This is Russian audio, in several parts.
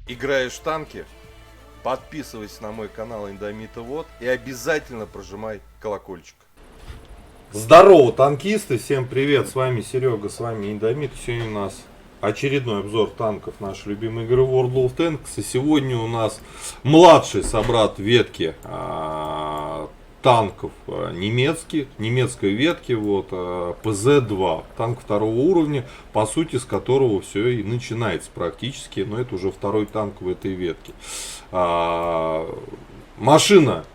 Играешь в танки? Подписывайся на мой канал Индомитовод и обязательно прожимай колокольчик. Здорово, танкисты, всем привет, с вами Серега, с вами Индомит. Сегодня у нас очередной обзор танков нашей любимой игры World of Tanks. И сегодня у нас младший собрат ветки танков немецкой ветки, ПЗ-2, танк второго уровня, по сути с которого все и начинается практически, но это уже второй танк в этой ветке. Машина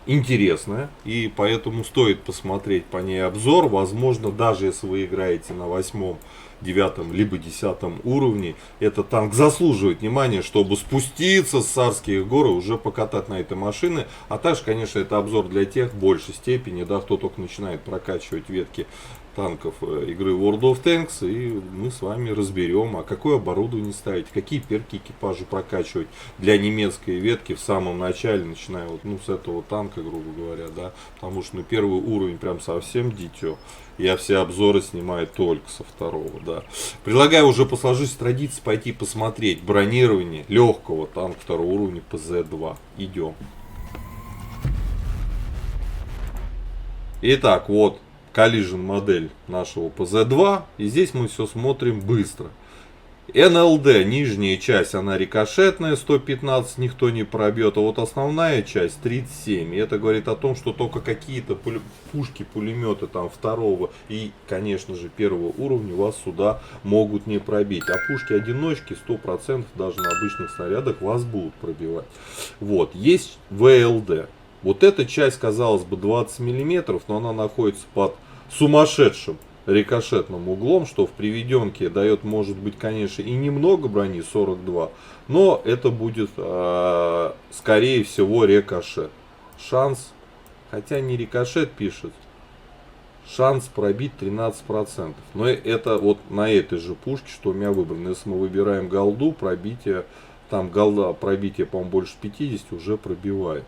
интересная, и поэтому стоит посмотреть по ней обзор. Возможно, даже если вы играете на 8, 9 либо 10 уровне, этот танк заслуживает внимания, чтобы спуститься с царских гор и уже покатать на этой машине. А также, конечно, это обзор для тех в большей степени, да, кто только начинает прокачивать ветки танков игры World of Tanks, и мы с вами разберем, а какое оборудование ставить, какие перки экипажа прокачивать для немецкой ветки в самом начале, начиная с этого танка, грубо говоря, да, потому что первый уровень прям совсем дитё. Я все обзоры снимаю только со второго, да. Предлагаю уже по сложившейся традиции пойти посмотреть бронирование легкого танка второго уровня ПЗ-2. Идем. Итак, вот Collision модель нашего ПЗ-2. И здесь мы все смотрим быстро. НЛД, нижняя часть, она рикошетная, 115 никто не пробьет, а вот основная часть 37. И это говорит о том, что только какие-то пушки, пулеметы там второго и, конечно же, первого уровня вас сюда могут не пробить. А пушки-одиночки 100% даже на обычных снарядах вас будут пробивать. Вот, есть ВЛД. Вот эта часть, казалось бы, 20 мм, но она находится под сумасшедшим рикошетным углом, что в приведенке дает, может быть, конечно, и немного брони, 42, но это будет, скорее всего, рикошет. Шанс, хотя не рикошет пишет, шанс пробить 13%. Но это вот на этой же пушке, что у меня выбрано. Если мы выбираем голду, пробитие, там голда, пробитие, по-моему, больше 50 уже пробивает.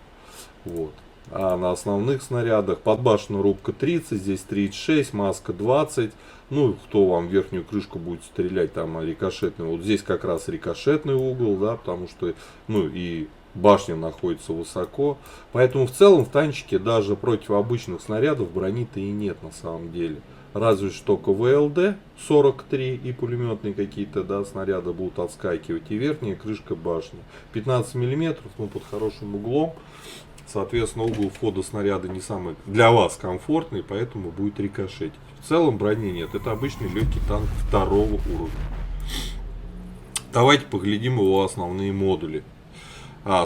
Вот. А на основных снарядах подбашенная рубка 30, здесь 36, маска 20. Ну, кто вам верхнюю крышку будет стрелять, там рикошетный. Вот здесь как раз рикошетный угол, да, потому что, ну, и башня находится высоко. Поэтому в целом в танчике даже против обычных снарядов брони-то и нет на самом деле. Разве что только ВЛД 43 и пулеметные какие-то, да, снаряды будут отскакивать. И верхняя крышка башни. 15 мм, ну, под хорошим углом. Соответственно, угол входа снаряда не самый для вас комфортный, поэтому будет рикошетить. В целом брони нет. Это обычный легкий танк второго уровня. Давайте поглядим его основные модули.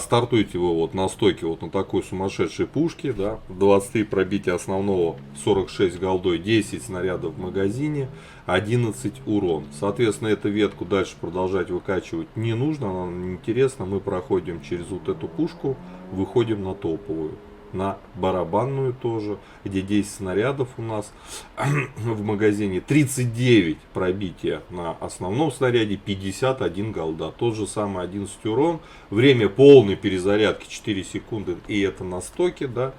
Стартуете вы вот на стойке вот на такой сумасшедшей пушке, да, 23 пробития основного, 46 голдой, 10 снарядов в магазине, 11 урон. Соответственно, эту ветку дальше продолжать выкачивать не нужно, она нам не интересна. Мы проходим через вот эту пушку, выходим на топовую, на барабанную тоже, где 10 снарядов у нас в магазине, 39 пробития на основном снаряде, 51 голда, тот же самый 11 урон, время полной перезарядки 4 секунды, и это на стоке, да.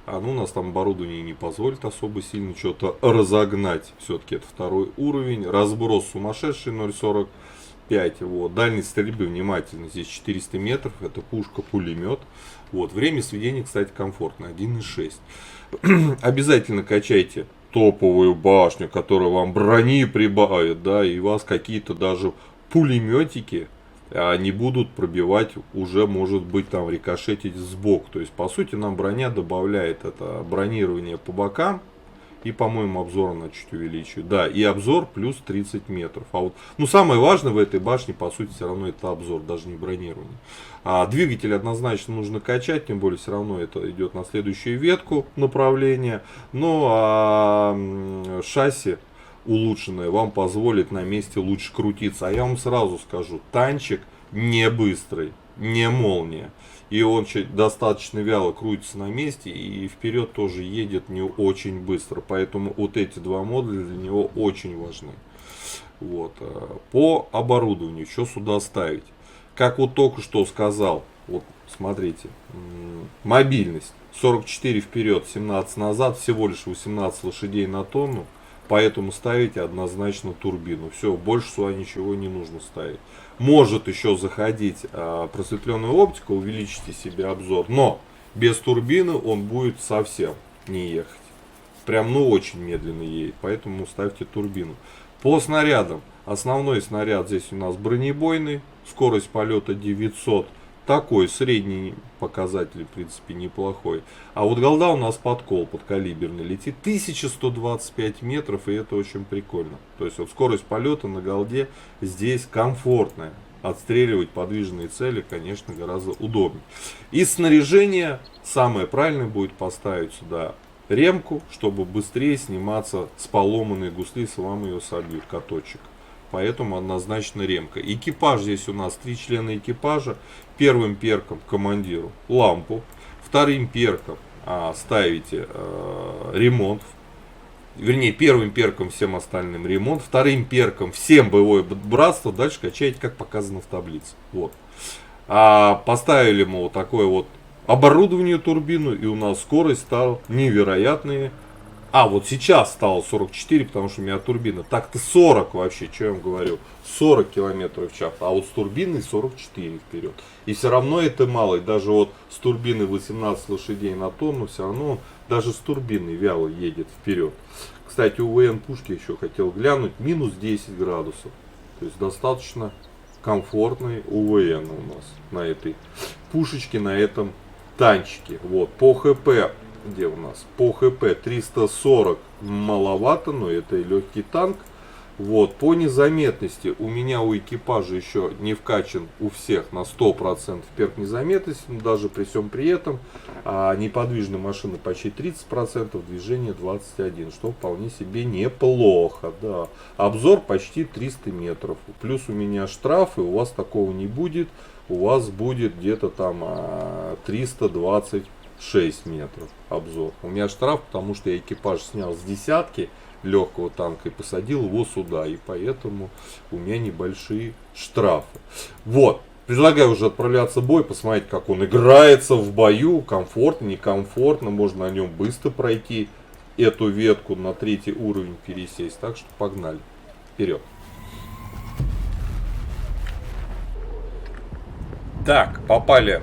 Ну, у нас там оборудование не позволит особо сильно что-то разогнать, все-таки это второй уровень, разброс сумасшедший 0,45. Вот. Дальность стрельбы, внимательно, здесь 400 метров, это пушка-пулемет. Вот. Время сведения, кстати, комфортное, 1,6. Обязательно качайте топовую башню, которая вам брони прибавит, да, и вас какие-то даже пулеметики не будут пробивать, уже может быть там рикошетить сбоку. То есть, по сути, нам броня добавляет это бронирование по бокам. И, по-моему, обзор она чуть увеличивает. Да, и обзор плюс 30 метров. А вот, ну, самое важное в этой башне, по сути, все равно это обзор, даже не бронирование. Двигатель однозначно нужно качать, тем более все равно это идет на следующую ветку направления. Но шасси улучшенное вам позволит на месте лучше крутиться. А я вам сразу скажу, танчик не быстрый, не молния. И он достаточно вяло крутится на месте, и вперед тоже едет не очень быстро. Поэтому вот эти два модуля для него очень важны. Вот. По оборудованию, что сюда ставить? Как вот только что сказал, вот смотрите, мобильность 44 вперед, 17 назад, всего лишь 18 лошадей на тонну. Поэтому ставите однозначно турбину. Все, больше сюда ничего не нужно ставить. Может еще заходить просветленная оптика, увеличите себе обзор. Но без турбины он будет совсем не ехать. Прям ну очень медленно едет. Поэтому ставьте турбину. По снарядам. Основной снаряд здесь у нас бронебойный. Скорость полета 900. Такой средний показатель, в принципе, неплохой. А вот голда у нас подкол, подкалиберный, летит 1125 метров, и это очень прикольно. То есть вот скорость полета на голде здесь комфортная. Отстреливать подвижные цели, конечно, гораздо удобнее. Из снаряжения самое правильное будет поставить сюда ремку, чтобы быстрее сниматься с поломанной гусли, если вам ее собьют, каточек. Поэтому однозначно ремка. Экипаж здесь у нас 3 члена экипажа. Первым перком командиру лампу. Вторым перком ставите ремонт. Вернее, первым перком всем остальным ремонт. Вторым перком всем боевое братство. Дальше качаете, как показано в таблице. Вот. Поставили мы вот такое вот оборудование турбину. И у нас скорость стала невероятная. Вот сейчас стало 44, потому что у меня турбина. Так-то 40 вообще, что я вам говорю. 40 км в час. А вот с турбиной 44 вперед. И все равно это мало. И даже вот с турбиной 18 лошадей на тонну, все равно даже с турбиной вяло едет вперед. Кстати, у ВН пушки еще хотел глянуть. Минус 10 градусов. То есть достаточно комфортный УВН у нас на этой пушечке, на этом танчике. Вот, по ХП. Где у нас? По ХП 340 маловато, но это и легкий танк. Вот, по незаметности у меня у экипажа еще не вкачан у всех на 100% перк незаметности, но даже при всем при этом неподвижной машины почти 30%, движение 21%, что вполне себе неплохо, да. Обзор почти 300 метров, плюс у меня штрафы, у вас такого не будет, у вас будет где-то там 326 метров обзор. У меня штраф, потому что я экипаж снял с десятки легкого танка и посадил его сюда, и поэтому у меня небольшие штрафы. Вот, предлагаю уже отправляться в бой, посмотреть, как он играется в бою, комфортно, некомфортно, можно на нем быстро пройти эту ветку, на 3-й уровень пересесть, так что погнали, вперед. Так, попали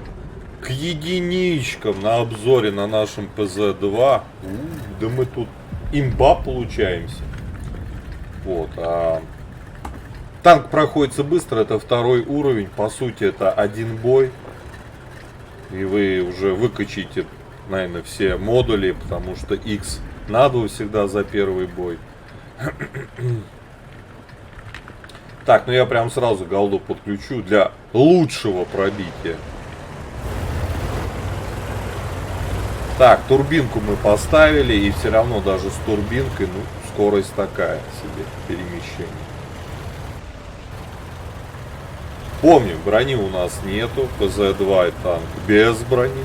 к единичкам на обзоре на нашем ПЗ-2. Да мы тут имба получаемся. Вот. Танк проходится быстро, это 2-й уровень. По сути, это один бой. И вы уже выкачите, наверное, все модули, потому что X надо всегда за первый бой. Так, ну я прям сразу голду подключу для лучшего пробития. Так, турбинку мы поставили, и все равно даже с турбинкой, ну, скорость такая себе перемещение. Помним, брони у нас нету, ПЗ-2 танк без брони.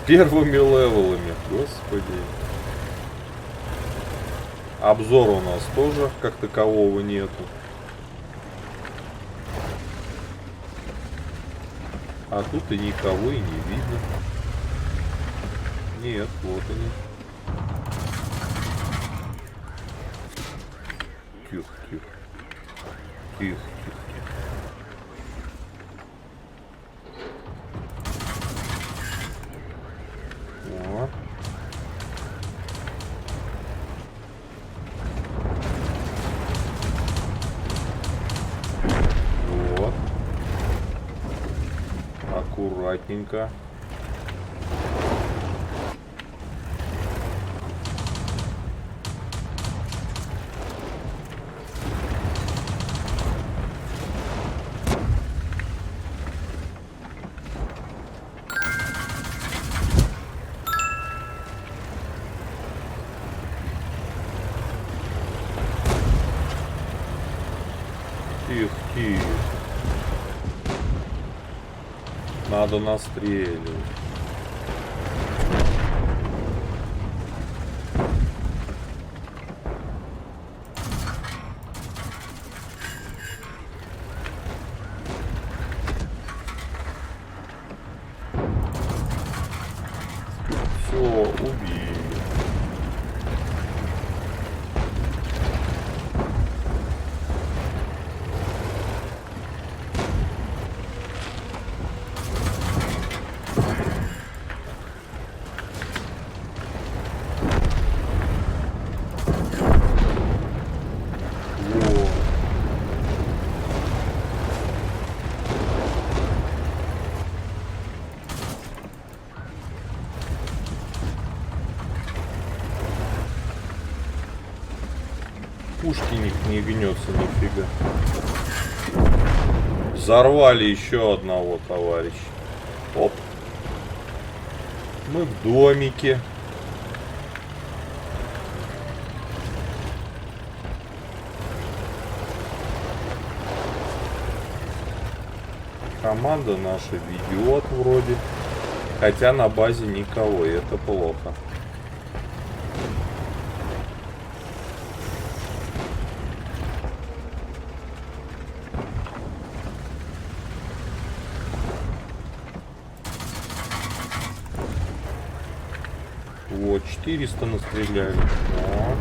Первыми левелами, господи. Обзора у нас тоже как такового нету. А тут и никого и не видно. Нет, вот они. Тихо, тихо. Тихо, тихо. Вот. Вот. Аккуратненько. Тихо. Надо настреливать. О, убили. Пушки не гнется нифига. Взорвали еще одного товарища. Оп. Мы в домике. Команда наша ведет вроде. Хотя на базе никого, и это плохо. Вот, 400 настреляли. О.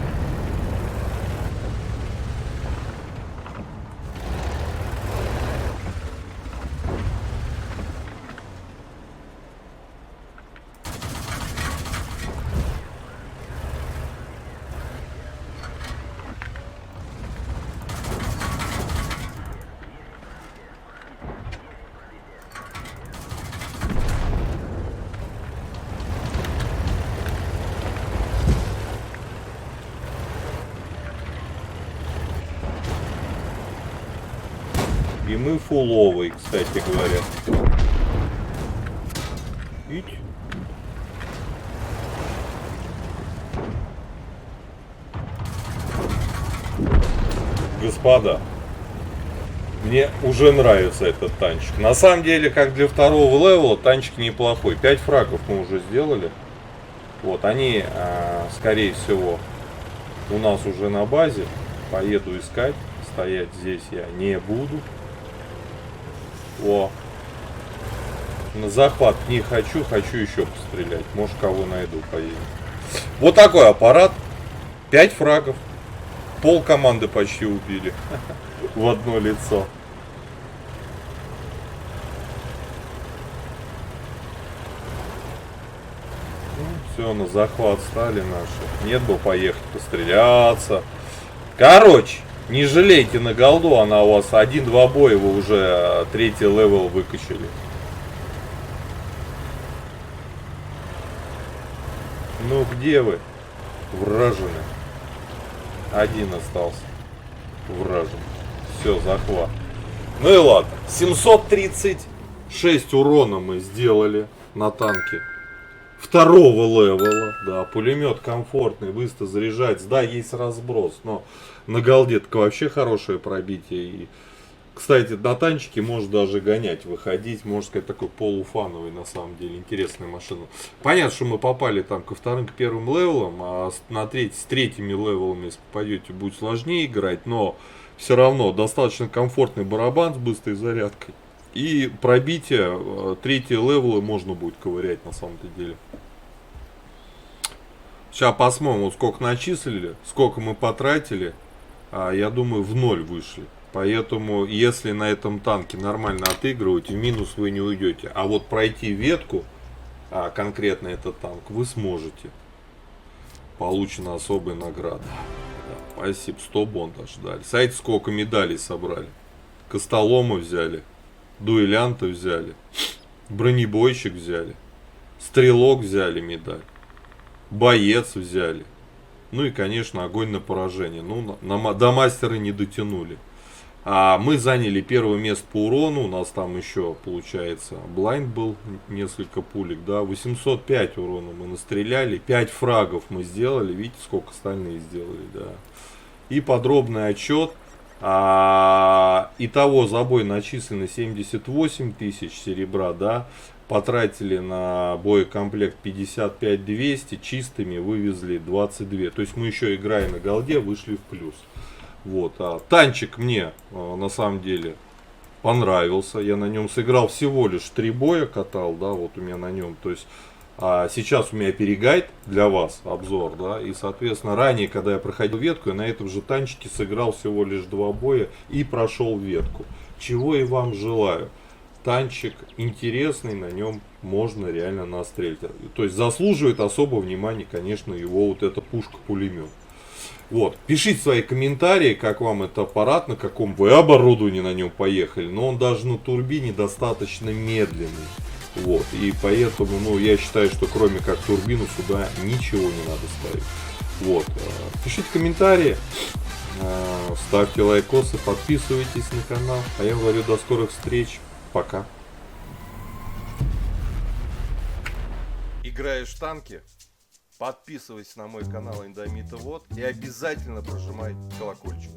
И мы фуловые, кстати говоря. Видите? Господа, мне уже нравится этот танчик. На самом деле, как для второго левела, танчик неплохой. 5 фрагов мы уже сделали. Вот, они, скорее всего, у нас уже на базе. Поеду искать. Стоять здесь я не буду. О, на захват не хочу, хочу еще пострелять. Может, кого найду, поедем. Вот такой аппарат. 5 фрагов. Пол команды почти убили. В одно лицо. Все, на захват стали наши. Нет бы поехать постреляться. Короче. Не жалейте на голду, она у вас 1-2 боя, вы уже 3-й левел выкачали. Ну где вы? Вражены. Один остался. Вражен. Все, захват. Ну и ладно. 736 урона мы сделали на танке. Второго левела, да, пулемет комфортный, быстро заряжается, да, есть разброс, но на голде так вообще хорошее пробитие. И, кстати, на танчике можно даже гонять, выходить, можно сказать, такой полуфановый, на самом деле, интересная машина. Понятно, что мы попали там ко вторым, к первым левелам, а с третьими левелами, если попадете, будет сложнее играть, но все равно достаточно комфортный барабан с быстрой зарядкой. И пробитие 3-й левелы можно будет ковырять на самом-то деле. Сейчас посмотрим, вот сколько начислили, сколько мы потратили. Я думаю, в ноль вышли. Поэтому, если на этом танке нормально отыгрывать, в минус вы не уйдете. А вот пройти ветку, конкретно этот танк, вы сможете. Получена особая награда. Да, спасибо, 100 бондов ждали. Знаете, сколько медалей собрали? Костолома взяли. Дуэлянта взяли, бронебойщик взяли, стрелок взяли медаль, боец взяли, ну и, конечно, огонь на поражение. Ну, до мастера не дотянули. А мы заняли первое место по урону, у нас там еще, получается, блайнд был, несколько пулек, да, 805 урона мы настреляли, 5 фрагов мы сделали, видите, сколько остальные сделали, да. И подробный отчет. Итого за бой начислено 78 тысяч серебра, да, потратили на боекомплект 55 200, чистыми вывезли 22, то есть мы еще играя на голде, вышли в плюс. Вот, танчик мне на самом деле понравился, я на нем сыграл всего лишь 3 боя, катал, да, вот у меня на нем, то есть А сейчас у меня перегайд для вас, обзор, да, и, соответственно, ранее, когда я проходил ветку, я на этом же танчике сыграл всего лишь 2 боя и прошел ветку. Чего и вам желаю. Танчик интересный, на нем можно реально настрелить. То есть заслуживает особого внимания, конечно, его вот эта пушка-пулемет. Вот, пишите свои комментарии, как вам этот аппарат, на каком вы оборудовании на нем поехали. Но он даже на турбине достаточно медленный. Вот, и поэтому, ну, я считаю, что кроме как турбину сюда ничего не надо ставить. Вот, пишите комментарии, ставьте лайкосы, подписывайтесь на канал. А я говорю, до скорых встреч, пока. Играешь в танки? Подписывайся на мой канал Индомита Вот и обязательно прожимай колокольчик.